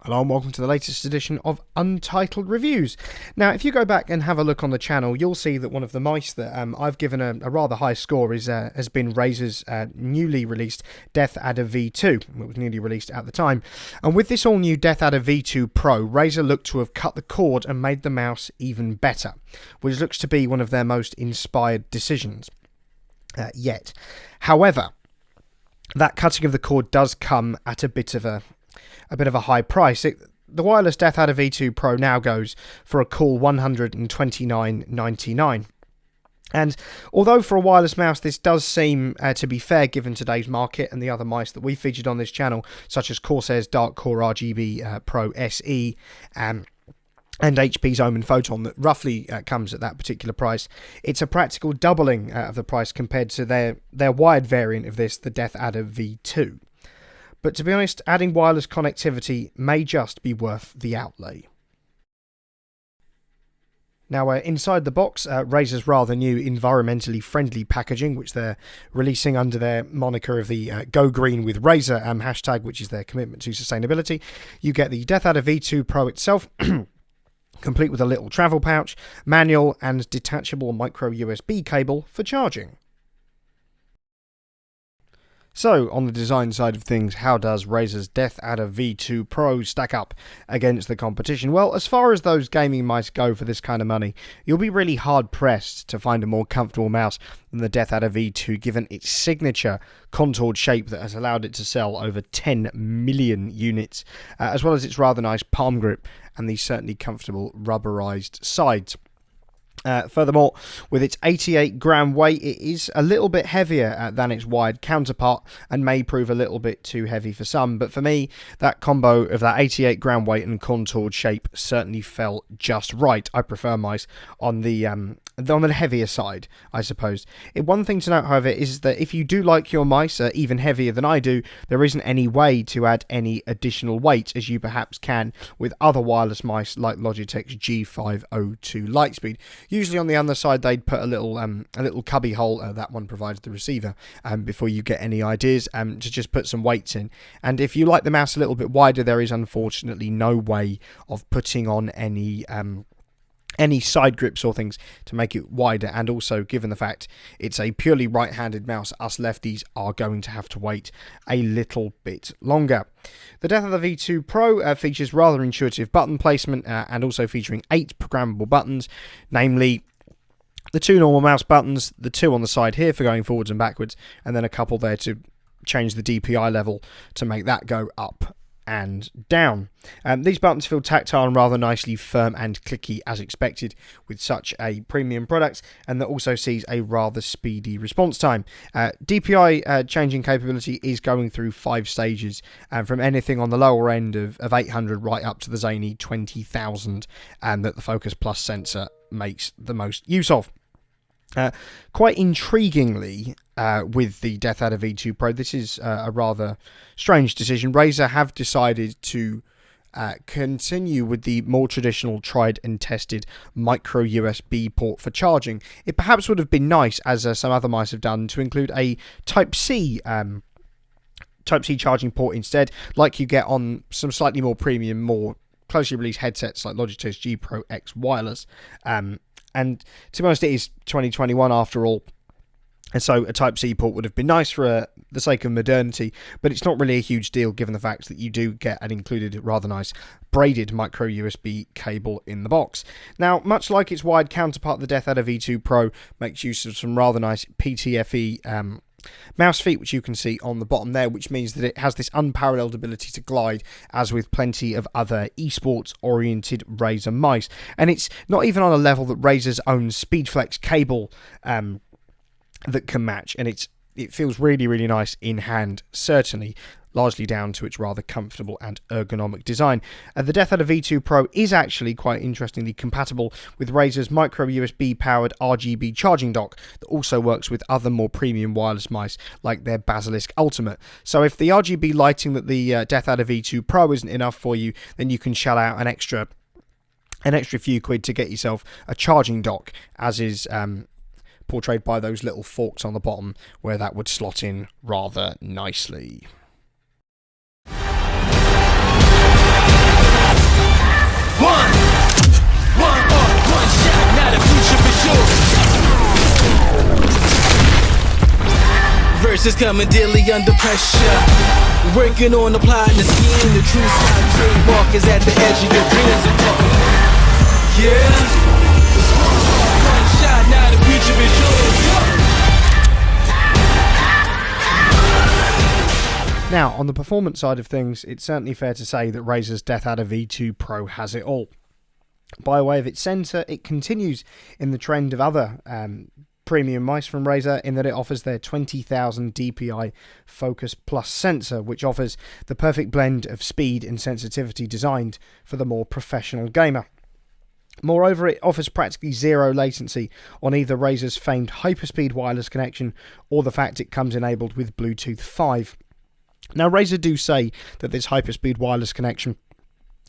Hello and welcome to the latest edition of Untitled Reviews. Now, if you go back and have a look on the channel, you'll see that one of the mice that I've given a rather high score has been Razer's newly released DeathAdder V2. It was newly released at the time. And with this all-new DeathAdder V2 Pro, Razer looked to have cut the cord and made the mouse even better, which looks to be one of their most inspired decisions yet. However, that cutting of the cord does come at a bit of a high price. The wireless DeathAdder V2 Pro now goes for a cool $129.99. And although for a wireless mouse this does seem to be fair given today's market and the other mice that we featured on this channel, such as Corsair's Dark Core RGB Pro SE and HP's Omen Photon, that roughly comes at that particular price, it's a practical doubling of the price compared to their wired variant of this, the DeathAdder V2. But to be honest, adding wireless connectivity may just be worth the outlay. Now, inside the box, Razer's rather new environmentally friendly packaging, which they're releasing under their moniker of the Go Green with Razer hashtag, which is their commitment to sustainability. You get the DeathAdder V2 Pro itself, complete with a little travel pouch, manual and detachable micro USB cable for charging. So, on the design side of things, how does Razer's DeathAdder V2 Pro stack up against the competition? Well, as far as those gaming mice go for this kind of money, you'll be really hard-pressed to find a more comfortable mouse than the DeathAdder V2, given its signature contoured shape that has allowed it to sell over 10 million units, as well as its rather nice palm grip and the certainly comfortable rubberized sides. Furthermore, with its 88-gram weight, it is a little bit heavier than its wired counterpart and may prove a little bit too heavy for some, but for me, that combo of that 88-gram weight and contoured shape certainly felt just right. I prefer mice on the heavier side, I suppose. One thing to note, however, is that if you do like your mice even heavier than I do, there isn't any way to add any additional weight, as you perhaps can with other wireless mice like Logitech's G502 Lightspeed. Usually on the underside they'd put a little cubby hole, that one provides the receiver, before you get any ideas, to just put some weights in. And if you like the mouse a little bit wider, there is unfortunately no way of putting on any side grips or things to make it wider, and also given the fact it's a purely right-handed mouse, us lefties are going to have to wait a little bit longer. The DeathAdder V2 Pro features rather intuitive button placement and also featuring 8 programmable buttons, namely the 2 normal mouse buttons, the 2 on the side here for going forwards and backwards, and then a couple there to change the DPI level to make that go up and down. These buttons feel tactile and rather nicely firm and clicky as expected with such a premium product, and that also sees a rather speedy response time. DPI changing capability is going through 5 stages, from anything on the lower end of 800 right up to the zany 20,000 that the Focus Plus sensor makes the most use of. Quite intriguingly, with the DeathAdder V2 Pro, this is a rather strange decision. Razer have decided to continue with the more traditional tried and tested micro USB port for charging. It perhaps would have been nice, as some other mice have done, to include a Type-C charging port instead, like you get on some slightly more premium, more closely released headsets like Logitech's G Pro X Wireless. And to be honest, it is 2021 after all, and so a Type-C port would have been nice for the sake of modernity, but it's not really a huge deal given the fact that you do get an included rather nice braided micro USB cable in the box. Now, much like its wired counterpart, the DeathAdder V2 Pro makes use of some rather nice PTFE mouse feet, which you can see on the bottom there, which means that it has this unparalleled ability to glide, as with plenty of other esports oriented Razer mice. And it's not even on a level that Razer's own SpeedFlex cable that can match, and it feels really, really nice in hand, certainly largely down to its rather comfortable and ergonomic design. The DeathAdder V2 Pro is actually quite interestingly compatible with Razer's micro USB powered RGB charging dock that also works with other more premium wireless mice like their Basilisk Ultimate. So if the RGB lighting that the DeathAdder V2 Pro isn't enough for you, then you can shell out an extra few quid to get yourself a charging dock, as is portrayed by those little forks on the bottom where that would slot in rather nicely. just coming daily under pressure. Working on applying the scheme. The true style trademark is at the edge of your dreams. I'm talking, yeah. One shot, now the future is yours. Now, on the performance side of things, it's certainly fair to say that Razer's Deathadder V2 Pro has it all. By way of its sensor, it continues in the trend of other premium mice from Razer in that it offers their 20,000 dpi Focus Plus sensor, which offers the perfect blend of speed and sensitivity designed for the more professional gamer. Moreover, it offers practically zero latency on either Razer's famed hyperspeed wireless connection or the fact it comes enabled with Bluetooth 5. Now, Razer do say that this hyperspeed wireless connection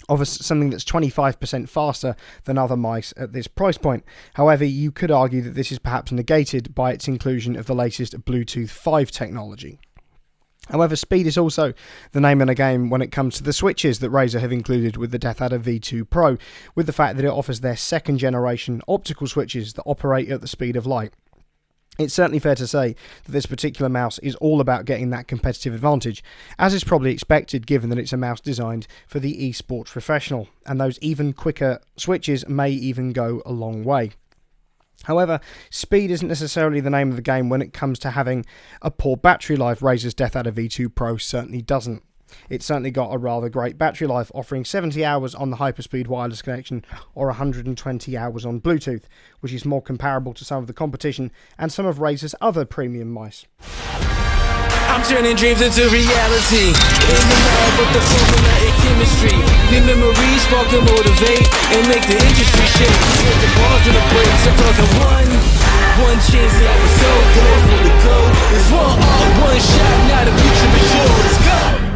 offers something that's 25% faster than other mice at this price point. However, you could argue that this is perhaps negated by its inclusion of the latest Bluetooth 5 technology. However, speed is also the name of the game when it comes to the switches that Razer have included with the Deathadder V2 Pro, with the fact that it offers their second generation optical switches that operate at the speed of light. It's certainly fair to say that this particular mouse is all about getting that competitive advantage, as is probably expected given that it's a mouse designed for the esports professional, and those even quicker switches may even go a long way. However, speed isn't necessarily the name of the game when it comes to having a poor battery life. Razer's Deathadder V2 Pro certainly doesn't. It's certainly got a rather great battery life, offering 70 hours on the hyperspeed wireless connection or 120 hours on Bluetooth, which is more comparable to some of the competition and some of Razer's other premium mice. I'm turning dreams into reality. In the lab with the formula and chemistry. The memories spark and motivate and make the industry shake. Put the bars in the brakes. I'm talking one chance that I was so close for the goal. It's one shot, now the future is yours. Let's go.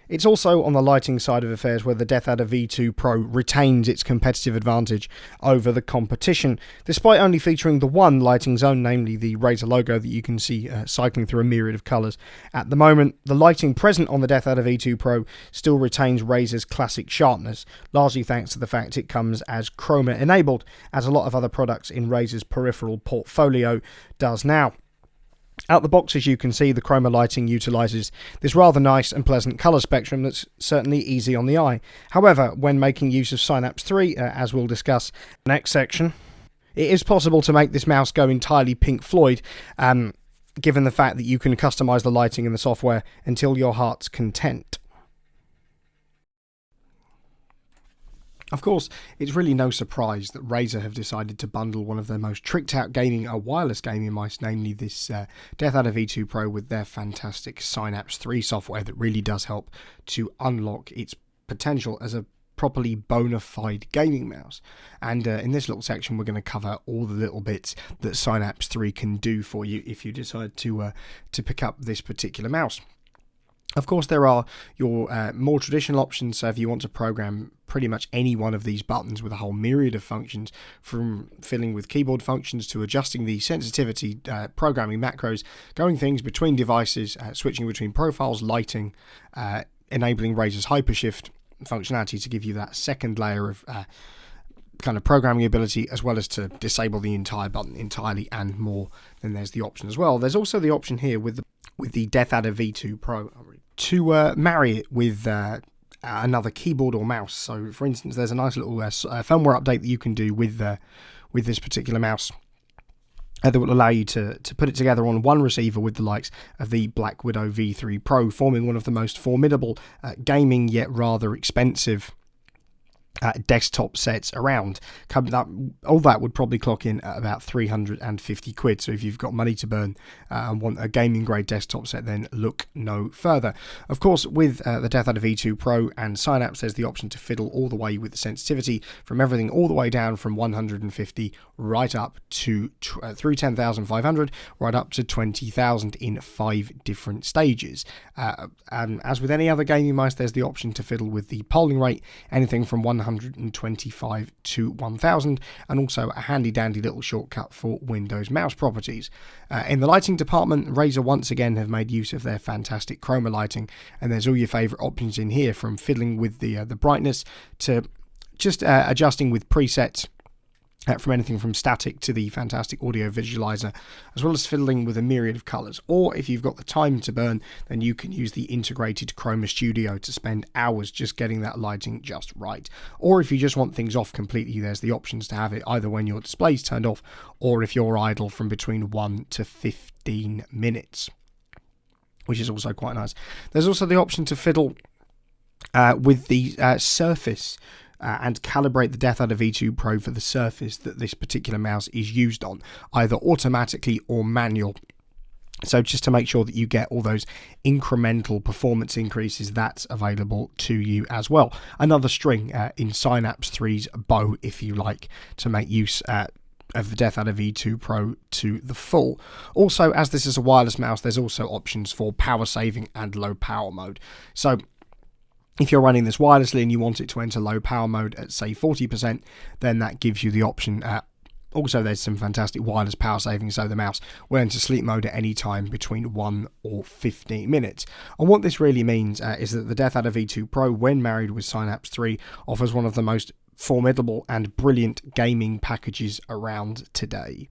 It's also on the lighting side of affairs where the Deathadder V2 Pro retains its competitive advantage over the competition, despite only featuring the one lighting zone, namely the Razer logo that you can see cycling through a myriad of colours. At the moment, the lighting present on the Deathadder V2 Pro still retains Razer's classic sharpness, largely thanks to the fact it comes as chroma enabled, as a lot of other products in Razer's peripheral portfolio does now. Out the box, as you can see, the chroma lighting utilises this rather nice and pleasant colour spectrum that's certainly easy on the eye. However, when making use of Synapse 3, as we'll discuss in the next section, it is possible to make this mouse go entirely Pink Floyd, given the fact that you can customise the lighting in the software until your heart's content. Of course, it's really no surprise that Razer have decided to bundle one of their most tricked-out wireless gaming mice, namely this Deathadder V2 Pro, with their fantastic Synapse 3 software that really does help to unlock its potential as a properly bona fide gaming mouse. And in this little section, we're going to cover all the little bits that Synapse 3 can do for you if you decide to pick up this particular mouse. Of course, there are your more traditional options, so if you want to program pretty much any one of these buttons with a whole myriad of functions, from fiddling with keyboard functions to adjusting the sensitivity, programming macros, going things between devices, switching between profiles, lighting, enabling Razer's Hypershift functionality to give you that second layer of kind of programming ability, as well as to disable the entire button entirely and more, then there's the option as well. There's also the option here with the Deathadder V2 Pro to marry it with another keyboard or mouse. So, for instance, there's a nice little firmware update that you can do with this particular mouse that will allow you to put it together on one receiver with the likes of the Black Widow V3 Pro, forming one of the most formidable gaming yet rather expensive desktop sets around. All that would probably clock in at about 350 quid. So if you've got money to burn and want a gaming grade desktop set, then look no further. Of course, with the Deathadder V2 Pro and Synapse, there's the option to fiddle all the way with the sensitivity from everything all the way down from 150 right up to through 10,500 right up to 20,000 in 5 different stages. And as with any other gaming mice, there's the option to fiddle with the polling rate, anything from 125 to 1000, and also a handy dandy little shortcut for Windows mouse properties. In the lighting department, Razer once again have made use of their fantastic chroma lighting, and there's all your favourite options in here, from fiddling with the brightness to just adjusting with presets from anything from static to the fantastic audio visualizer, as well as fiddling with a myriad of colours. Or if you've got the time to burn, then you can use the integrated Chroma Studio to spend hours just getting that lighting just right. Or if you just want things off completely, there's the options to have it either when your display's turned off or if you're idle from between 1 to 15 minutes, which is also quite nice. There's also the option to fiddle with the surface and calibrate the DeathAdder V2 Pro for the surface that this particular mouse is used on, either automatically or manual. So just to make sure that you get all those incremental performance increases, that's available to you as well. Another string in Synapse 3's bow, if you like, to make use of the DeathAdder V2 Pro to the full. Also, as this is a wireless mouse, there's also options for power saving and low power mode. So if you're running this wirelessly and you want it to enter low power mode at, say, 40%, then that gives you the option. Also, there's some fantastic wireless power saving, so the mouse will enter sleep mode at any time between 1 or 15 minutes. And what this really means is that the DeathAdder V2 Pro, when married with Synapse 3, offers one of the most formidable and brilliant gaming packages around today.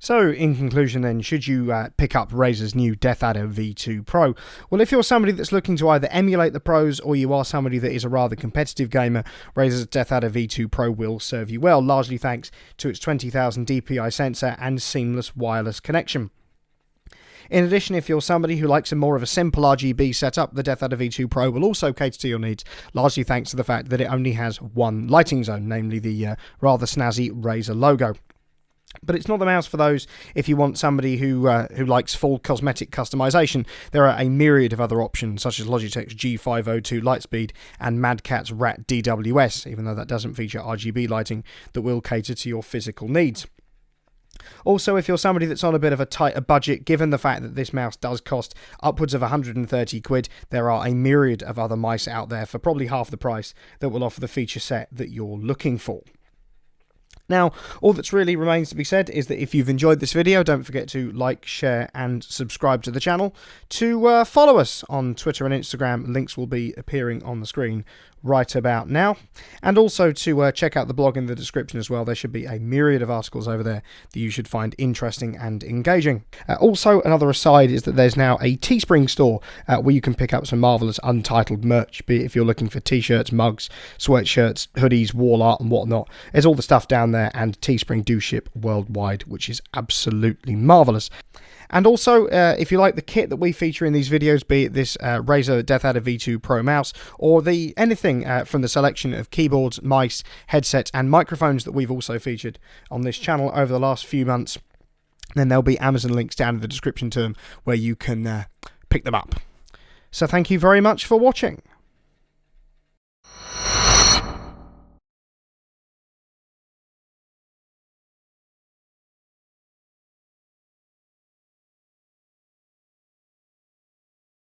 So, in conclusion then, should you pick up Razer's new DeathAdder V2 Pro? Well, if you're somebody that's looking to either emulate the pros or you are somebody that is a rather competitive gamer, Razer's DeathAdder V2 Pro will serve you well, largely thanks to its 20,000 DPI sensor and seamless wireless connection. In addition, if you're somebody who likes a more of a simple RGB setup, the DeathAdder V2 Pro will also cater to your needs, largely thanks to the fact that it only has one lighting zone, namely the rather snazzy Razer logo. But it's not the mouse for those if you want somebody who likes full cosmetic customization. There are a myriad of other options, such as Logitech's G502 Lightspeed and Mad Cat's Rat DWS, even though that doesn't feature RGB lighting, that will cater to your physical needs. Also, if you're somebody that's on a bit of a tighter budget, given the fact that this mouse does cost upwards of 130 quid, there are a myriad of other mice out there for probably half the price that will offer the feature set that you're looking for. Now, all that's really remains to be said is that if you've enjoyed this video, don't forget to like, share, and subscribe to the channel. To follow us on Twitter and Instagram, links will be appearing on the screen right about now. And also to check out the blog in the description as well. There should be a myriad of articles over there that you should find interesting and engaging. Also, another aside is that there's now a Teespring store where you can pick up some marvellous Untitled merch, be it if you're looking for t-shirts, mugs, sweatshirts, hoodies, wall art and whatnot. There's all the stuff down there, and Teespring do ship worldwide, which is absolutely marvellous. And also, if you like the kit that we feature in these videos, be it this Razer Deathadder V2 Pro mouse, or anything from the selection of keyboards, mice, headsets, and microphones that we've also featured on this channel over the last few months, then there'll be Amazon links down in the description to them where you can pick them up. So thank you very much for watching.